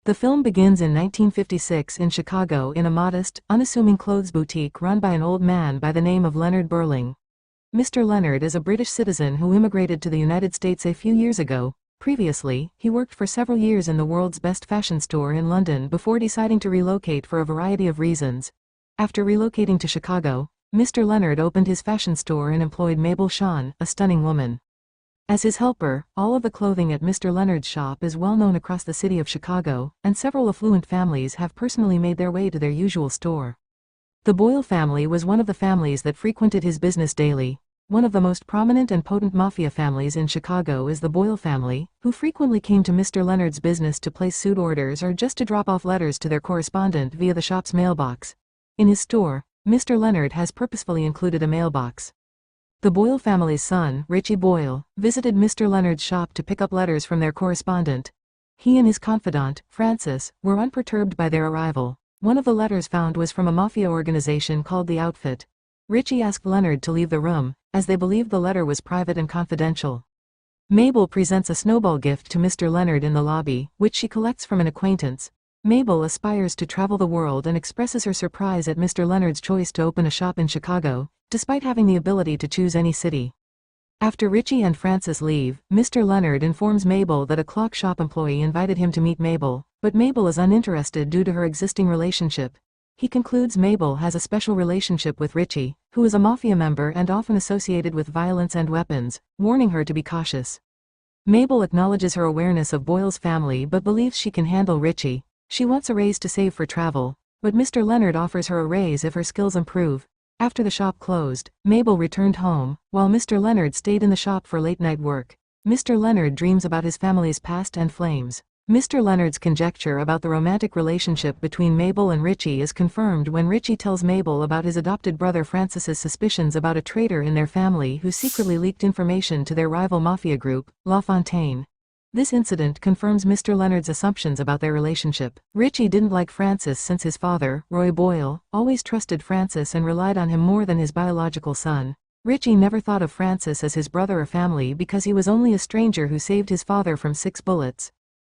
The film begins in 1956 in Chicago in a modest, unassuming clothes boutique run by an old man by the name of Leonard Burling. Mr. Leonard is a British citizen who immigrated to the United States a few years ago. Previously, he worked for several years in the world's best fashion store in London before deciding to relocate for a variety of reasons. After relocating to Chicago, Mr. Leonard opened his fashion store and employed Mabel Shawn, a stunning woman, as his helper. All of the clothing at Mr. Leonard's shop is well known across the city of Chicago, and several affluent families have personally made their way to their usual store. The Boyle family was one of the families that frequented his business daily. One of the most prominent and potent mafia families in Chicago is the Boyle family, who frequently came to Mr. Leonard's business to place suit orders or just to drop off letters to their correspondent via the shop's mailbox. In his store, Mr. Leonard has purposefully included a mailbox. The Boyle family's son, Richie Boyle, visited Mr. Leonard's shop to pick up letters from their correspondent. He and his confidant, Francis, were unperturbed by their arrival. One of the letters found was from a mafia organization called The Outfit. Richie asked Leonard to leave the room, as they believed the letter was private and confidential. Mabel presents a snowball gift to Mr. Leonard in the lobby, which she collects from an acquaintance. Mabel aspires to travel the world and expresses her surprise at Mr. Leonard's choice to open a shop in Chicago, despite having the ability to choose any city. After Richie and Francis leave, Mr. Leonard informs Mabel that a clock shop employee invited him to meet Mabel, but Mabel is uninterested due to her existing relationship. He concludes Mabel has a special relationship with Richie, who is a mafia member and often associated with violence and weapons, warning her to be cautious. Mabel acknowledges her awareness of Boyle's family but believes she can handle Richie. She wants a raise to save for travel, but Mr. Leonard offers her a raise if her skills improve. After the shop closed, Mabel returned home, while Mr. Leonard stayed in the shop for late-night work. Mr. Leonard dreams about his family's past and flames. Mr. Leonard's conjecture about the romantic relationship between Mabel and Richie is confirmed when Richie tells Mabel about his adopted brother Francis's suspicions about a traitor in their family who secretly leaked information to their rival mafia group, La Fontaine. This incident confirms Mr. Leonard's assumptions about their relationship. Richie didn't like Francis since his father, Roy Boyle, always trusted Francis and relied on him more than his biological son. Richie never thought of Francis as his brother or family because he was only a stranger who saved his father from 6 bullets.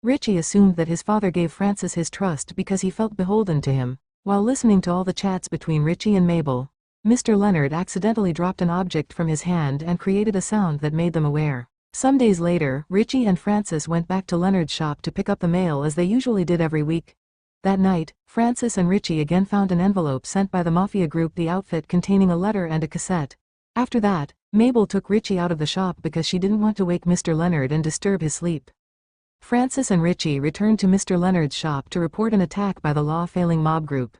Richie assumed that his father gave Francis his trust because he felt beholden to him. While listening to all the chats between Richie and Mabel, Mr. Leonard accidentally dropped an object from his hand and created a sound that made them aware. Some days later, Richie and Francis went back to Leonard's shop to pick up the mail as they usually did every week. That night, Francis and Richie again found an envelope sent by the mafia group The Outfit containing a letter and a cassette. After that, Mabel took Richie out of the shop because she didn't want to wake Mr. Leonard and disturb his sleep. Francis and Richie returned to Mr. Leonard's shop to report an attack by the law-failing mob group.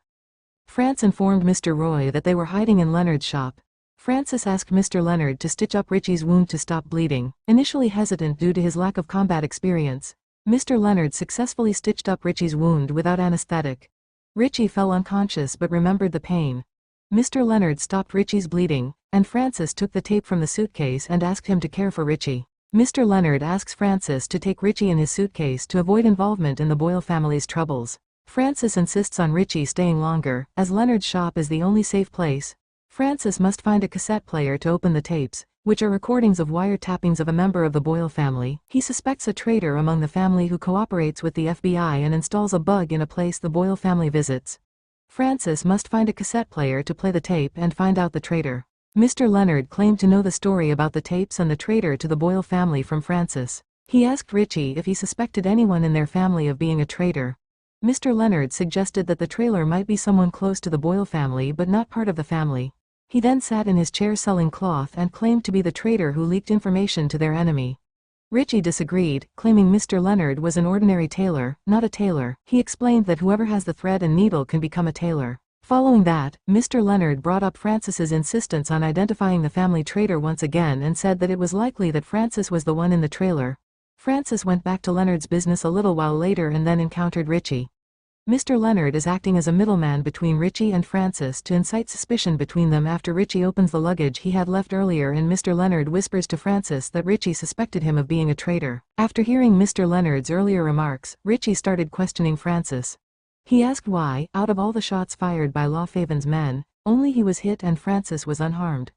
France informed Mr. Roy that they were hiding in Leonard's shop. Francis asked Mr. Leonard to stitch up Richie's wound to stop bleeding. Initially hesitant due to his lack of combat experience, Mr. Leonard successfully stitched up Richie's wound without anesthetic. Richie fell unconscious but remembered the pain. Mr. Leonard stopped Richie's bleeding, and Francis took the tape from the suitcase and asked him to care for Richie. Mr. Leonard asks Francis to take Richie in his suitcase to avoid involvement in the Boyle family's troubles. Francis insists on Richie staying longer, as Leonard's shop is the only safe place. Francis must find a cassette player to open the tapes, which are recordings of wiretappings of a member of the Boyle family. He suspects a traitor among the family who cooperates with the FBI and installs a bug in a place the Boyle family visits. Francis must find a cassette player to play the tape and find out the traitor. Mr. Leonard claimed to know the story about the tapes and the traitor to the Boyle family from Francis. He asked Richie if he suspected anyone in their family of being a traitor. Mr. Leonard suggested that the traitor might be someone close to the Boyle family but not part of the family. He then sat in his chair selling cloth and claimed to be the traitor who leaked information to their enemy. Richie disagreed, claiming Mr. Leonard was an ordinary tailor, not a tailor. He explained that whoever has the thread and needle can become a tailor. Following that, Mr. Leonard brought up Francis's insistence on identifying the family traitor once again and said that it was likely that Francis was the one in the trailer. Francis went back to Leonard's business a little while later and then encountered Richie. Mr. Leonard is acting as a middleman between Richie and Francis to incite suspicion between them after Richie opens the luggage he had left earlier and Mr. Leonard whispers to Francis that Richie suspected him of being a traitor. After hearing Mr. Leonard's earlier remarks, Richie started questioning Francis. He asked why, out of all the shots fired by Lawfaven's men, only he was hit and Francis was unharmed.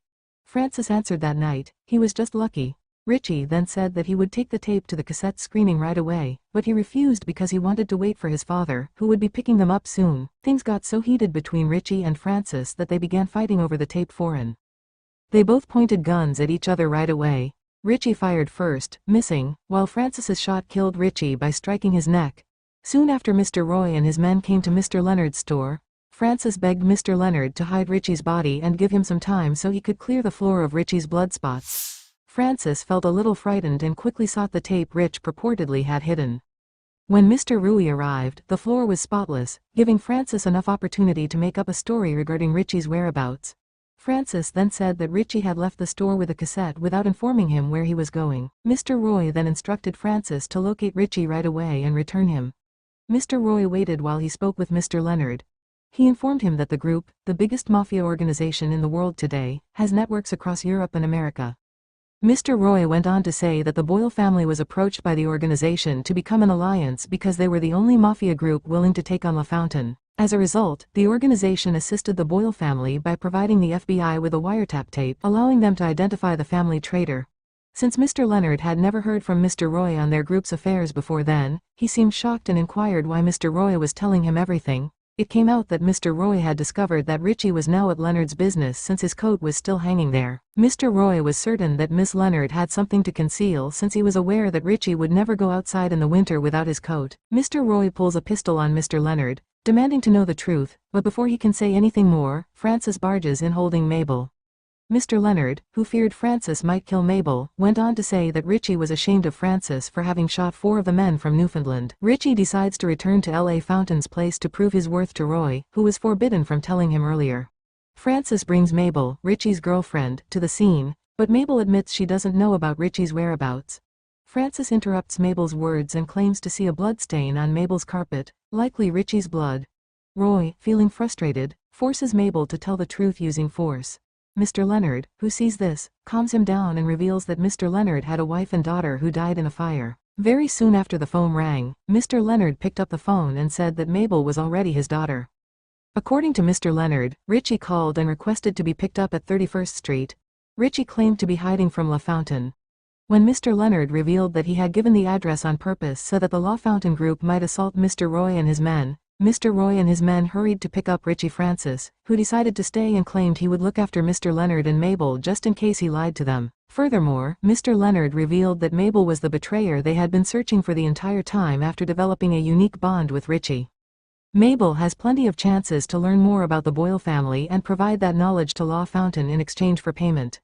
Francis answered that night, he was just lucky. Richie then said that he would take the tape to the cassette screening right away, but he refused because he wanted to wait for his father, who would be picking them up soon. Things got so heated between Richie and Francis that they began fighting over the tape foreign. They both pointed guns at each other right away. Richie fired first, missing, while Francis's shot killed Richie by striking his neck. Soon after Mr. Roy and his men came to Mr. Leonard's store, Francis begged Mr. Leonard to hide Richie's body and give him some time so he could clear the floor of Richie's blood spots. Francis felt a little frightened and quickly sought the tape Rich purportedly had hidden. When Mr. Rui arrived, the floor was spotless, giving Francis enough opportunity to make up a story regarding Richie's whereabouts. Francis then said that Richie had left the store with a cassette without informing him where he was going. Mr. Roy then instructed Francis to locate Richie right away and return him. Mr. Roy waited while he spoke with Mr. Leonard. He informed him that the group, the biggest mafia organization in the world today, has networks across Europe and America. Mr. Roy went on to say that the Boyle family was approached by the organization to become an alliance because they were the only mafia group willing to take on LaFountain. As a result, the organization assisted the Boyle family by providing the FBI with a wiretap tape, allowing them to identify the family traitor. Since Mr. Leonard had never heard from Mr. Roy on their group's affairs before then, he seemed shocked and inquired why Mr. Roy was telling him everything. It came out that Mr. Roy had discovered that Richie was now at Leonard's business since his coat was still hanging there. Mr. Roy was certain that Miss Leonard had something to conceal since he was aware that Richie would never go outside in the winter without his coat. Mr. Roy pulls a pistol on Mr. Leonard, demanding to know the truth, but before he can say anything more, Francis barges in holding Mabel. Mr. Leonard, who feared Francis might kill Mabel, went on to say that Richie was ashamed of Francis for having shot 4 of the men from Newfoundland. Richie decides to return to L.A. Fountain's place to prove his worth to Roy, who was forbidden from telling him earlier. Francis brings Mabel, Richie's girlfriend, to the scene, but Mabel admits she doesn't know about Richie's whereabouts. Francis interrupts Mabel's words and claims to see a bloodstain on Mabel's carpet, likely Richie's blood. Roy, feeling frustrated, forces Mabel to tell the truth using force. Mr. Leonard, who sees this, calms him down and reveals that Mr. Leonard had a wife and daughter who died in a fire. Very soon after the phone rang, Mr. Leonard picked up the phone and said that Mabel was already his daughter. According to Mr. Leonard, Richie called and requested to be picked up at 31st Street. Richie claimed to be hiding from LaFountain. When Mr. Leonard revealed that he had given the address on purpose so that the LaFountain group might assault Mr. Roy and his men, Mr. Roy and his men hurried to pick up Richie Francis, who decided to stay and claimed he would look after Mr. Leonard and Mabel just in case he lied to them. Furthermore, Mr. Leonard revealed that Mabel was the betrayer they had been searching for the entire time after developing a unique bond with Richie. Mabel has plenty of chances to learn more about the Boyle family and provide that knowledge to LaFountain in exchange for payment.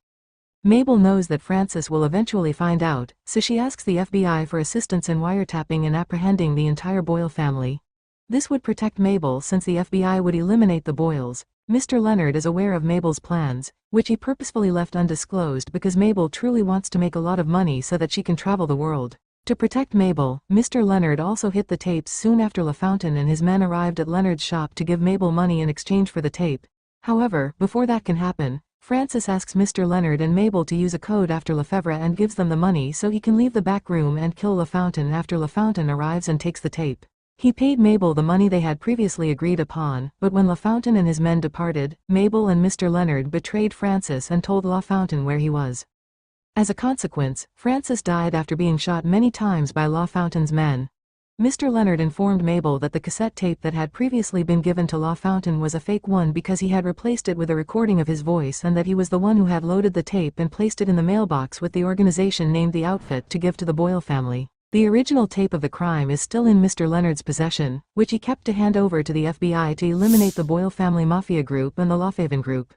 Mabel knows that Francis will eventually find out, so she asks the FBI for assistance in wiretapping and apprehending the entire Boyle family. This would protect Mabel since the FBI would eliminate the Boyles. Mr. Leonard is aware of Mabel's plans, which he purposefully left undisclosed because Mabel truly wants to make a lot of money so that she can travel the world. To protect Mabel, Mr. Leonard also hid the tapes soon after LaFountain and his men arrived at Leonard's shop to give Mabel money in exchange for the tape. However, before that can happen, Francis asks Mr. Leonard and Mabel to use a code after Lefebvre and gives them the money so he can leave the back room and kill LaFountain after LaFountain arrives and takes the tape. He paid Mabel the money they had previously agreed upon, but when LaFountain and his men departed, Mabel and Mr. Leonard betrayed Francis and told LaFountain where he was. As a consequence, Francis died after being shot many times by LaFountain's men. Mr. Leonard informed Mabel that the cassette tape that had previously been given to LaFountain was a fake one because he had replaced it with a recording of his voice and that he was the one who had loaded the tape and placed it in the mailbox with the organization named The Outfit to give to the Boyle family. The original tape of the crime is still in Mr. Leonard's possession, which he kept to hand over to the FBI to eliminate the Boyle family mafia group and the LaFaven group.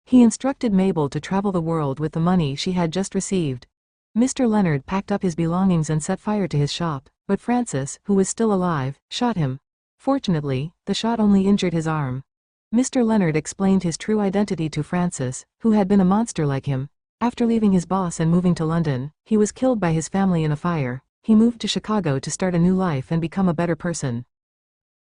He instructed Mabel to travel the world with the money she had just received. Mr. Leonard packed up his belongings and set fire to his shop, but Francis, who was still alive, shot him. Fortunately, the shot only injured his arm. Mr. Leonard explained his true identity to Francis, who had been a monster like him. After leaving his boss and moving to London, he was killed by his family in a fire. He moved to Chicago to start a new life and become a better person.